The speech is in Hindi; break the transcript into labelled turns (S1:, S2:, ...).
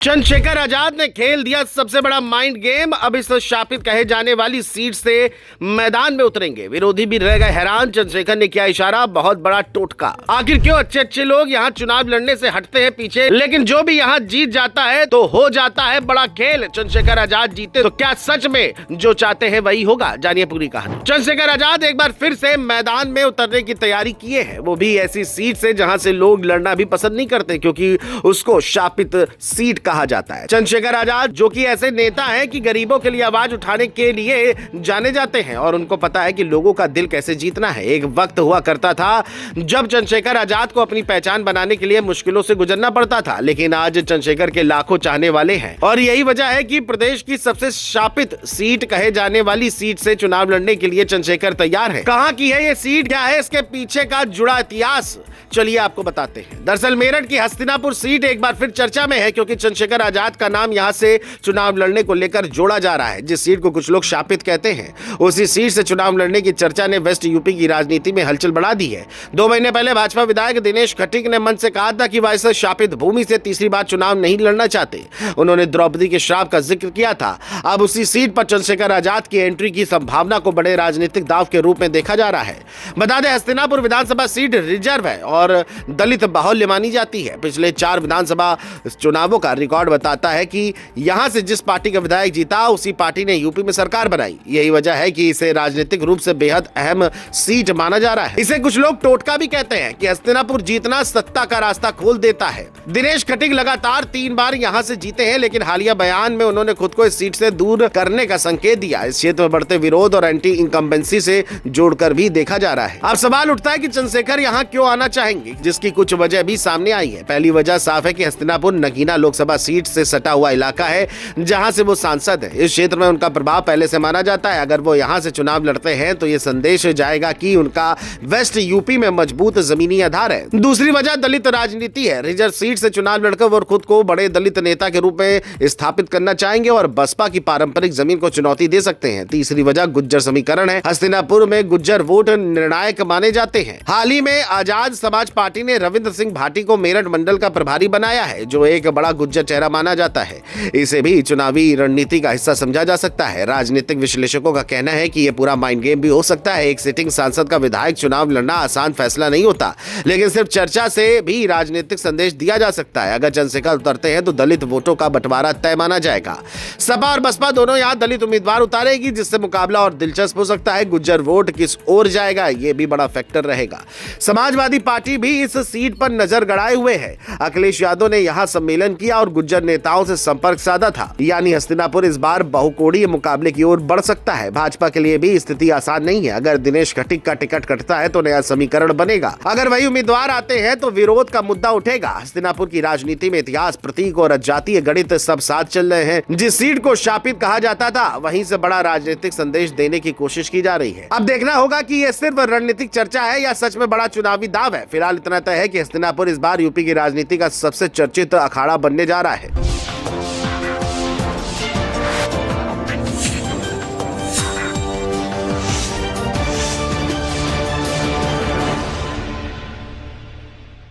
S1: चंद्रशेखर आजाद ने खेल दिया सबसे बड़ा माइंड गेम। अब इस शापित कहे जाने वाली सीट से मैदान में उतरेंगे। विरोधी भी रह गए हैरान। चंद्रशेखर ने किया इशारा, बहुत बड़ा टोटका। आखिर क्यों अच्छे अच्छे लोग यहाँ चुनाव लड़ने से हटते हैं पीछे, लेकिन जो भी यहाँ जीत जाता है तो हो जाता है बड़ा खेल। चंद्रशेखर आजाद जीते तो क्या सच में जो चाहते हैं वही होगा? जानिए पूरी कहानी। चंद्रशेखर आजाद एक बार फिर से मैदान में उतरने की तैयारी किए हैं, वो भी ऐसी सीट से जहाँ से लोग लड़ना भी पसंद नहीं करते, क्योंकि उसको शापित सीट कहा जाता है। चंद्रशेखर आजाद जो कि ऐसे नेता हैं कि गरीबों के लिए आवाज उठाने के लिए जाने जाते हैं और उनको पता है कि लोगों का दिल कैसे जीतना है। एक वक्त हुआ करता था जब चंद्रशेखर आजाद को अपनी पहचान बनाने के लिए मुश्किलों से गुजरना पड़ता था, लेकिन आज चंद्रशेखर के लाखों चाहने वाले हैं और यही वजह है कि प्रदेश की सबसे शापित सीट कहे जाने वाली सीट से चुनाव लड़ने के लिए चंद्रशेखर तैयार है। कहां की है ये सीट, क्या है इसके पीछे का जुड़ा इतिहास, चलिए आपको बताते हैं। दरअसल मेरठ की हस्तिनापुर सीट एक बार फिर चर्चा में है, क्योंकि चंद्रशेखर आजाद का नाम यहां से चुनाव लड़ने को लेकर जोड़ा जा रहा है। जिस सीट को कुछ लोग शापित कहते हैं, उसी सीट से चुनाव लड़ने की चर्चा ने वेस्ट यूपी की राजनीति में हलचल बढ़ा दी है। 2 महीने पहले भाजपा विधायक दिनेश खटीक ने मंच से कहा था कि वह इस शापित भूमि से तीसरी बार चुनाव नहीं लड़ना चाहते। उन्होंने द्रौपदी के श्राप का जिक्र किया था। अब उसी सीट पर चंद्रशेखर आजाद की एंट्री की संभावना को बड़े राजनीतिक दांव के रूप में देखा जा रहा है। बता दें, हस्तिनापुर विधानसभा सीट रिजर्व है और दलित बाहुल्य मानी जाती है। पिछले 4 विधानसभा चुनावों का रिकॉर्ड बताता है कि यहां से जिस पार्टी का विधायक जीता, उसी पार्टी ने यूपी में सरकार बनाई। यही वजह है कि इसे राजनीतिक रूप से बेहद अहम सीट माना जा रहा है। इसे कुछ लोग टोटका भी कहते हैं कि हस्तिनापुर जीतना सत्ता का रास्ता खोल देता है। दिनेश खटीक लगातार 3 बार यहां से जीते हैं, लेकिन हालिया बयान में उन्होंने खुद को इस सीट से दूर करने का संकेत दिया। इस क्षेत्र में बढ़ते विरोध और एंटी इनकम्बेंसी से जोड़कर भी देखा जा रहा है। अब सवाल उठता है कि चंद्रशेखर यहां क्यों आना चाहेंगे, जिसकी कुछ वजह भी सामने आई है। पहली वजह साफ है कि हस्तिनापुर नगीना लोकसभा सीट से सटा हुआ इलाका है, जहां से वो सांसद है। इस क्षेत्र में उनका प्रभाव पहले से माना जाता है। अगर वो यहां से चुनाव लड़ते हैं तो ये संदेश जाएगा कि उनका वेस्ट यूपी में मजबूत जमीनी आधार है। दूसरी वजह दलित राजनीति है। रिजर्व सीट से चुनाव लड़कर वो खुद को बड़े दलित नेता के रूप में स्थापित करना चाहेंगे और बसपा की पारंपरिक जमीन को चुनौती दे सकते हैं। तीसरी वजह गुज्जर समीकरण है। हस्तिनापुर में गुज्जर वोट निर्णायक माने जाते हैं। हाल ही में आजाद समाज पार्टी ने रविंद्र सिंह भाटी को मेरठ मंडल का प्रभारी बनाया है, जो एक बड़ा गुज्जर चेहरा माना जाता है। इसे भी चुनावी रणनीति का हिस्सा समझा जा सकता है। राजनीतिक विश्लेषकों का कहना है कि यह पूरा माइंड गेम भी हो सकता है। एक सिटिंग सांसद का विधायक चुनाव लड़ना आसान फैसला नहीं होता, लेकिन सिर्फ चर्चा से भी राजनीतिक संदेश दिया जा सकता है। अगर चंद्रशेखर उतरते हैं तो दलित वोटों का बंटवारा तय माना जाएगा। सपा और बसपा दोनों यहां दलित उम्मीदवार उतारेगी, जिससे मुकाबला और दिलचस्प हो सकता है। गुज्जर वोट किस ओर जाएगा, यह भी बड़ा फैक्टर रहेगा। समाजवादी पार्टी भी इस सीट पर नजर गड़ाए हुए है। अखिलेश यादव ने यहां सम्मेलन किया और गुज्जर नेताओं से संपर्क साधा था। यानी हस्तिनापुर इस बार बहुकोणीय मुकाबले की ओर बढ़ सकता है। भाजपा के लिए भी स्थिति आसान नहीं है। अगर दिनेश खटीक का टिकट कटता है तो नया समीकरण बनेगा। अगर वही उम्मीदवार आते हैं तो विरोध का मुद्दा उठेगा। हस्तिनापुर की राजनीति में इतिहास, प्रतीक और जातीय गणित सब साथ चल रहे हैं। जिस सीट को शापित कहा जाता था, वहीं से बड़ा राजनीतिक संदेश देने की कोशिश की जा रही है। अब देखना होगा कि यह सिर्फ रणनीतिक चर्चा है या सच में बड़ा चुनावी दाव है। फिलहाल इतना तय है कि हस्तिनापुर इस बार यूपी की राजनीति का सबसे चर्चित अखाड़ा बनने जा रहा है।